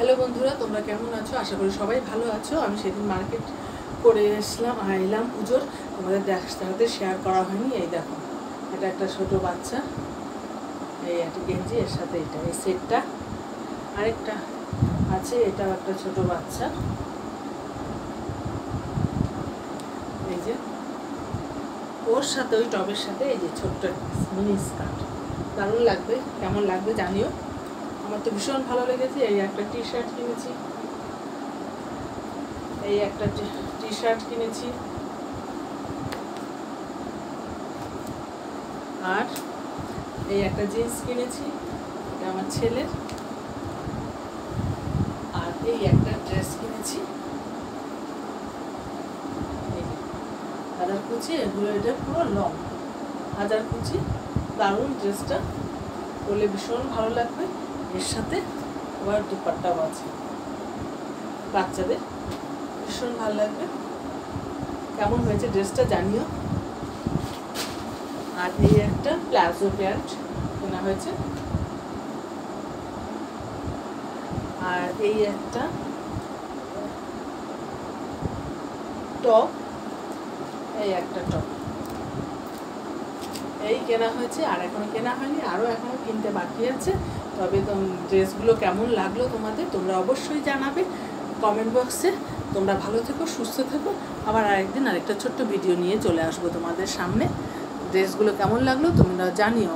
Hello বন্ধুরা, তোমরা কেমন আছো? আশা করি সবাই ভালো আছো। আমি সেদিন মার্কেট করে এলাম পুজোর, তোমাদের সাথে শেয়ার করা হয়নি। এই দেখো, এটা একটা ছোট বাচ্চা, এই একটা গেঞ্জি, এর সাথে এটা এই সেটটা, আরেকটা আছে, এটাও একটা ছোট বাচ্চা, এই যে ওর সাথে ওই টবের সাথে এই যে ছোট্ট মিনি স্কার্ট। দারুণ লাগবে, কেমন লাগবে জানিও। আমার তো ভীষণ ভালো লেগেছে। এই একটা টি শার্ট কিনেছি, এই একটা টি শার্ট কিনেছি, আর এই একটা জিন্স কিনেছি, এটা আমার ছেলের, আর এই একটা ড্রেস কিনেছি, এই যে হাজার কুচি, এগুলো এটা পুরো লং হাজার কুচি। দারুণ, ড্রেসটা পরলে ভীষণ ভালো লাগবে। এর সাথে আবার দুপাট্টাও আছে, বাচ্চাদের ভীষণ ভালো লাগবে। কেমন হয়েছে ড্রেসটা জানিও। আর এই একটা প্লাজো প্যান্ট কেনা হয়েছে, আর এই একটা টপ, এই একটা টপ, এই কেনা হয়েছে। আর এখনো কেনা হয়নি, আরও এখনো কিনতে বাকি আছে। তবে ড্রেসগুলো কেমন লাগলো তোমাদের, তোমরা অবশ্যই জানাবে কমেন্ট বক্সে। তোমরা ভালো থেকো, সুস্থ থেকো। আবার আরেকদিন আরেকটা ছোট্ট ভিডিও নিয়ে চলে আসবো তোমাদের সামনে। ড্রেসগুলো কেমন লাগলো তোমরা জানিও।